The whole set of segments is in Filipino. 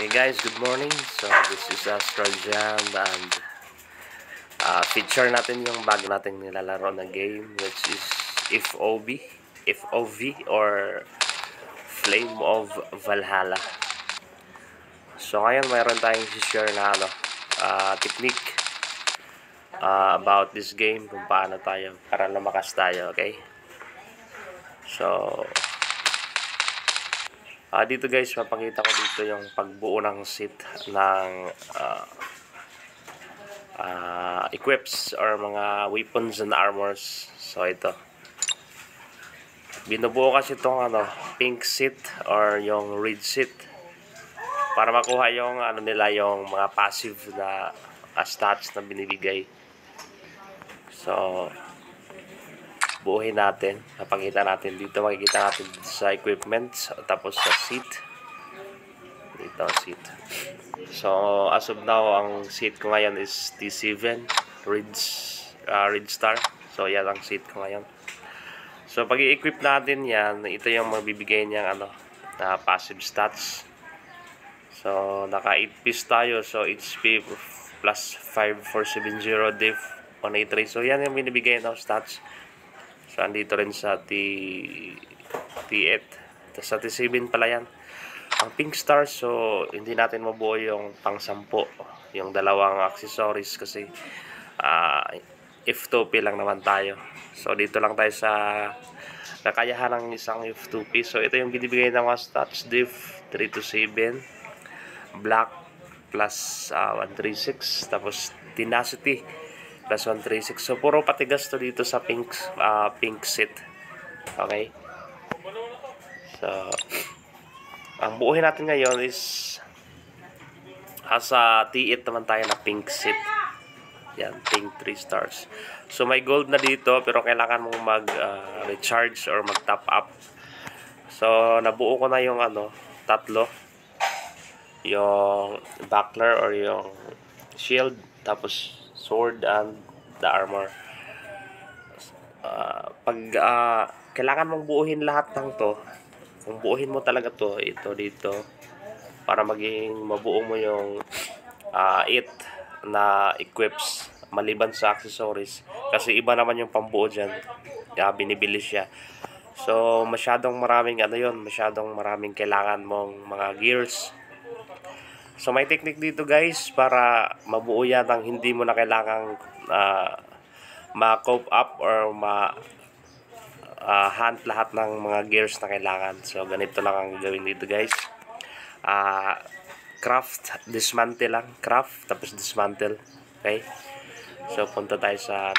Hey guys, good morning. So this is Astral Jam and feature natin yung bago nating nilalaro na game which is FOV or Flame of Valhalla. So ngayon mayroon tayong share na technique about this game, kung paano tayo para lumakas tayo, okay? So dito guys, mapakita ko dito yung pagbuo ng set ng equips or mga weapons and armors. So ito, binubuo kasi itong pink set or yung red set para makuha yung nila, yung mga passive na stats na binibigay. So buuhin natin, napakita natin dito, makikita natin dito sa equipments, tapos sa seat dito, seat. So as of now, ang seat ko ngayon is T7 Red Star. So yan ang seat ko ngayon. So pag i-equip natin yan, ito yung magbibigay niyang passive stats. So naka 8 piece tayo, so HP plus 5470, def 183. So yan yung binibigay ng stats. So andito rin sa T8. Sa T7 pala yan ang pink star. So hindi natin mabuo yung pang 10, yung dalawang accessories, kasi F2P lang naman tayo. So dito lang tayo sa kakayahan ng isang F2P. So ito yung binibigay ng mga stats: diff 327, black plus 136, tapos tenacity plus 136. So puro patigas to dito sa pink set. Okay, so ang buuhin natin ngayon is sa T8 naman tayo na pink set. Yan, pink 3 stars. So may gold na dito, pero kailangan mong mag recharge or mag top up. So nabuo ko na yung tatlo, yung buckler or yung shield, tapos sword and the armor. Pag kailangan mong buuhin lahat ng to, kung buuhin mo talaga to, ito dito, para maging mabuo mo yung 8 na equips maliban sa accessories, kasi iba naman yung pambuo dyan, binibili siya. So masyadong maraming masyadong maraming kailangan mong mga gears. So may technique dito guys para mabuo yan ang hindi mo na kailangang ma-cope up or hunt lahat ng mga gears na kailangan. So ganito lang ang gawin dito guys. Craft, dismantle lang. Craft, tapos dismantle. Okay? So punta tayo sa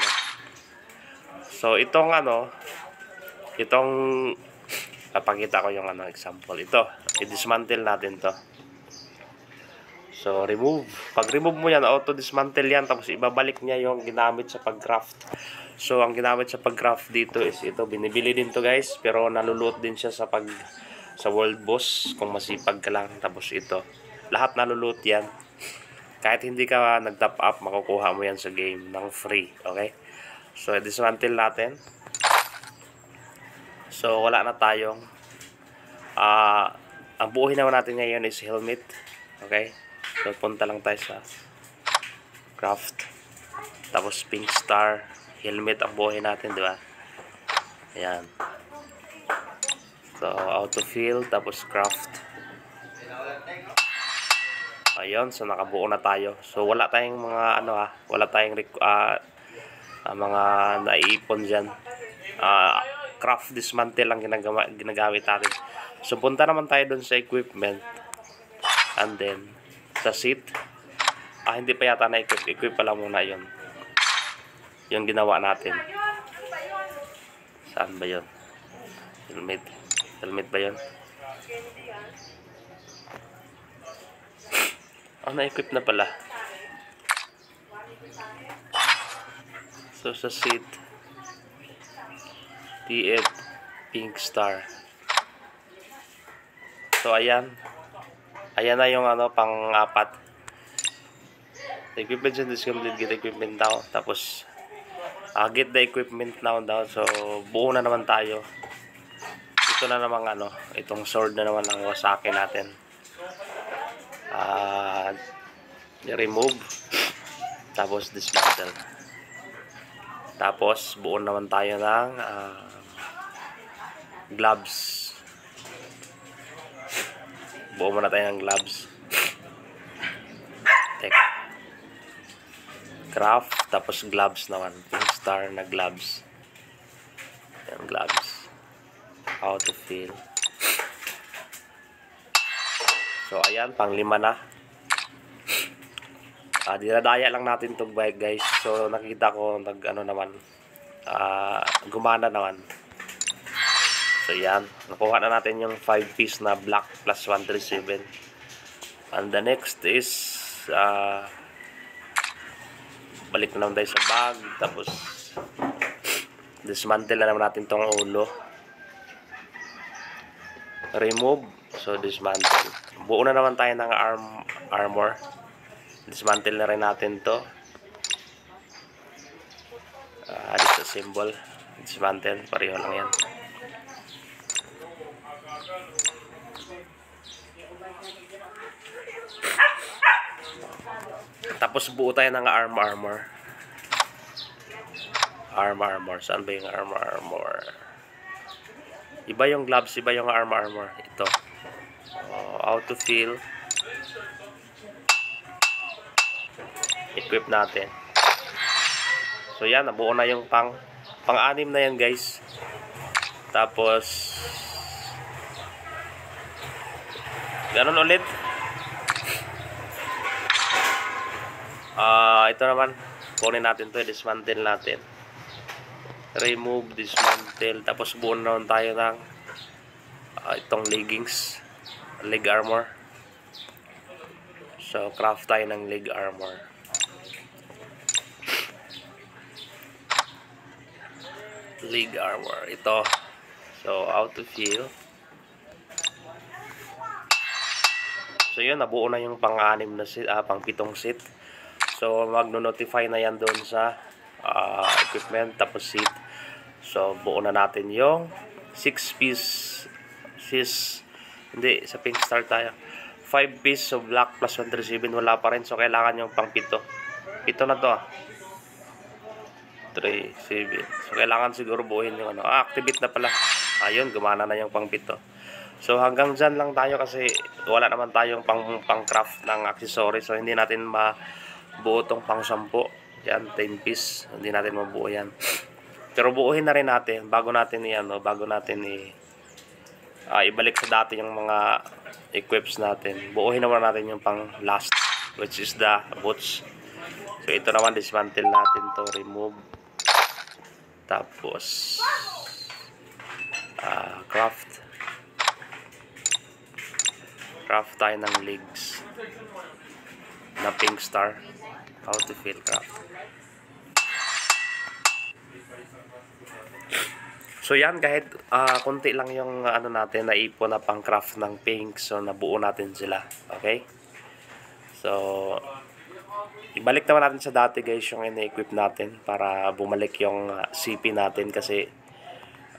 So itong papakita ko yung example. Ito, i-dismantle natin to. So remove. Pag remove mo yan, auto dismantle yan, tapos ibabalik niya yung ginamit sa pag-craft. So ang ginamit sa pag-craft dito is ito, binibili din to guys, pero nalulot din siya sa world boss kung masipag ka lang. Tapos ito, lahat nalulot yan. Kahit hindi ka nag-top up, makukuha mo yan sa game ng free. Okay? So dismantle natin. So wala na tayong ang buuhin naman natin ngayon is helmet. Okay? So punta lang tayo sa craft, tapos pink star, helmet ang buuhin natin, di ba? Ayan. So autofill, tapos craft. Ayun, so nakabuo na tayo. So wala tayong mga wala tayong mga naiipon diyan. Craft dismantle lang ginagamit natin. So punta naman tayo doon sa equipment, and then sa seat. Hindi pa yata na-equip pa lang muna yun. Yung ginawa natin. Saan ba yun? Helmet. Helmet ba yun? Na-equip na pala. So sa seat, T8 pink star. So ayan. Ayan na yung pang-apat. Equipment and complete, get equipment now. Tapos get the equipment now daw. So buo na naman tayo. Ito na naman itong sword na naman ang wasake natin. ah, remove, tapos dismantle. Tapos buo naman tayo ng gloves. Buo muna tayo ng gloves. Teka. Craft, tapos gloves naman. Pingstar na gloves. Yan, gloves. How to feel. So, ayan, pang-5 na. Dinadaya lang natin itong bike, guys. So, nakita ko, gumana naman. So, yan. Nakuha na natin yung 5-piece na black plus 137. And the next is, balik na naman tayo sa bag. Tapos, dismantle na naman natin itong ulo. Remove. So, dismantle. Buo na naman tayo ng armor. Dismantle na rin natin to. Disassemble. Dismantle. Pareho lang yan. Tapos buo tayo ng armor. Armor. Saan ba yung armor? Iba yung gloves, iba yung armor. Ito. How to feel. Equip natin. So yan, nabuo na yung pang-6 na yan, guys. Tapos ganun ulit. Ito naman, kunin natin to, dismantle natin. Remove, dismantle. Tapos buo na naman tayo ng itong leggings, leg armor. So craft tayo ng leg armor. Leg armor, ito. So how to feel. So yun, nabuo na yung pang-6 na set, pang-7 set. So magno-notify na yan doon sa equipment, tapos seat. So buo na natin yung 6-piece, hindi, sa Pingstar tayo. 5-piece, so black plus 137, wala pa rin. So kailangan yung pang-7. 7 na to 3, 7. So kailangan siguro buuin yung activate na pala. Ayun, gumana na yung pang-7. So hanggang dyan lang tayo kasi wala naman tayong pang-craft ng accessories. So hindi natin mabuo tong pang-10. Yan, 10 piece. Hindi natin mabuo yan. Pero buuhin na rin natin bago natin ibalik sa dati yung mga equips natin. Buuhin naman natin yung pang-last, which is the boots. So ito naman, dismantle natin to, remove. Tapos craft tayo ng legs na Pingstar. How to feel craft. So yan, kahit konti lang yung natin naipon na pang craft ng pink, so nabuo natin sila. Okay? So ibalik naman natin sa dati, guys, yung ina-equip natin para bumalik yung CP natin kasi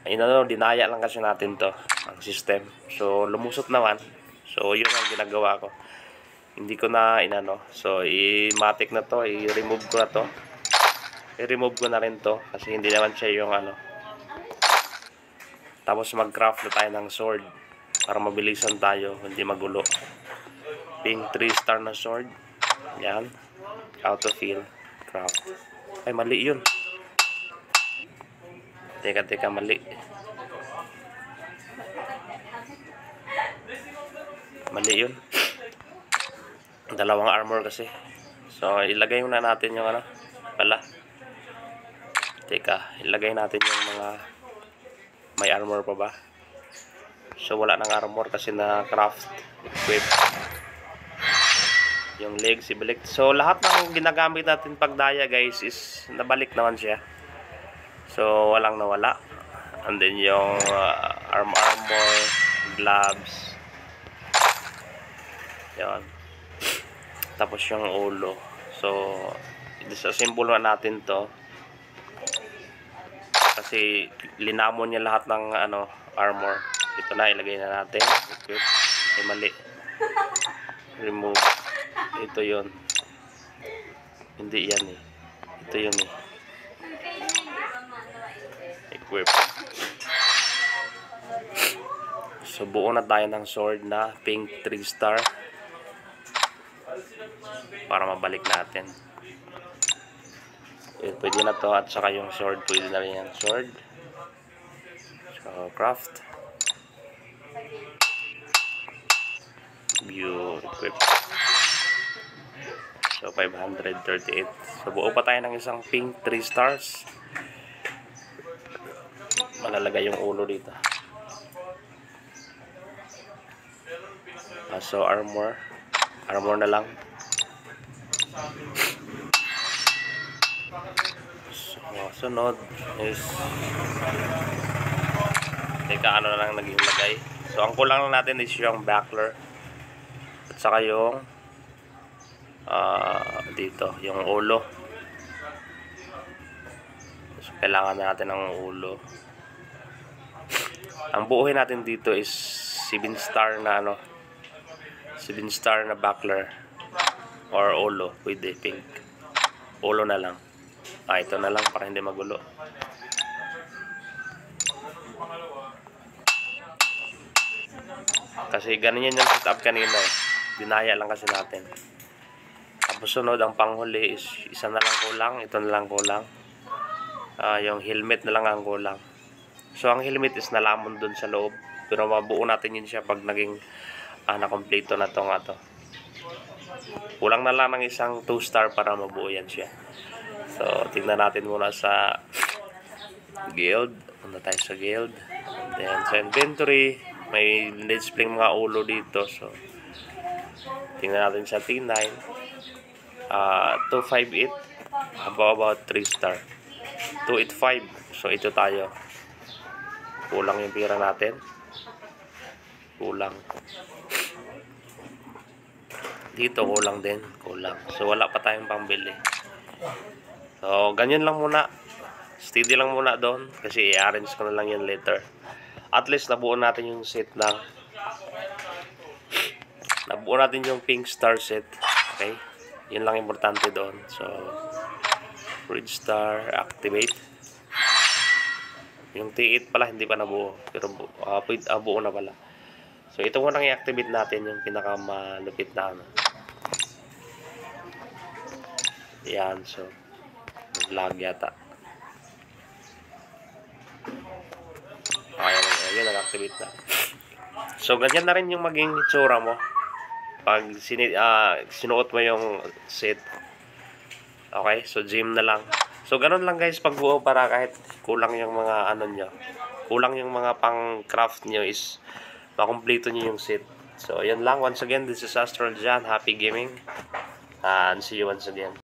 dinaya lang kasi natin to, ang system. So lumusot naman. So yun ang ginagawa ko. Hindi ko na So i-matic na to, i-remove ko na to. I-remove ko na rin to kasi hindi naman siya yung Tapos mag-craft na tayo ng sword para mabilisan tayo, hindi magulo. Pink 3-star na sword. Yan. How to feel craft. Ay, mali yun. Teka, mali. Mali yun. Dalawang armor kasi. So, ilagay muna natin yung Teka, ilagay natin yung mga may armor pa ba? So, wala nang armor kasi na craft equip. Yung legs, ibalik. So, lahat ng ginagamit natin pagdaya, guys, is nabalik naman siya. So, walang nawala. And then yung armor, gloves. Yan. Tapos yung ulo. So, disassemble na natin to. Kasi linamon niya lahat ng armor. Ito na, ilagay na natin. Equip. Ay, mali. remove. Ito yon. Hindi yan eh. Ito yun eh. Equip. So buo na tayo ng sword na pink 3 star para mabalik natin. Pwede na to, at saka yung sword, pwede na rin yung sword. So craft, view, equip. So 538. So buo pa tayo ng isang pink 3 stars. Malalagay yung ulo dito. So armor na lang. So sunod is ano na lang naging lagay. So ang kulang lang natin is yung buckler at saka yung dito yung ulo. So kailangan natin ng ulo. Ang buuhin natin dito is 7 star na 7 star na buckler or ulo, pwede pink. Ulo na lang. Ito na lang para hindi magulo. Kasi ganyan yung setup kanina eh. Dinaya lang kasi natin. Tapos sunod, ang panghuli is isa na lang kulang. Ito na lang kulang. Yung helmet na lang ang kulang. So ang helmet is nalamon dun sa loob. Pero mabuo natin yun siya pag naging na-complete na to nga to. Kulang na lang ng isang 2 star para mabuo yan siya. So tingnan natin muna sa guild. Punta tayo sa guild. And then sa inventory, may display mga ulo dito. So tingnan natin sa T9. 258. About 3 star. 285. So ito tayo. Kulang yung pira natin. Kulang. Dito kulang din. Kulang. So wala pa tayong pambili. So ganyan lang muna. Steady lang muna doon. Kasi i-arrange ko na lang yan later. At least nabuo natin yung set na. Nabuo natin yung pink star set. Okay. Yun lang importante doon. So red star. Activate. Yung T8 pala hindi pa nabuo. Pero buo na pala. So ito muna i-activate natin yung pinakamalupit na Yan. So nag-lag yata. Ayun, nag-activate na. So ganyan na rin yung maging itsura mo pag sinuot mo yung set. Okay, so gym na lang. So ganun lang guys pagbuo, para kahit kulang yung mga nyo, kulang yung mga pang craft nyo, is makumpleto nyo yung set. So yan lang. Once again, this is Astral Jan. Happy gaming and see you once again.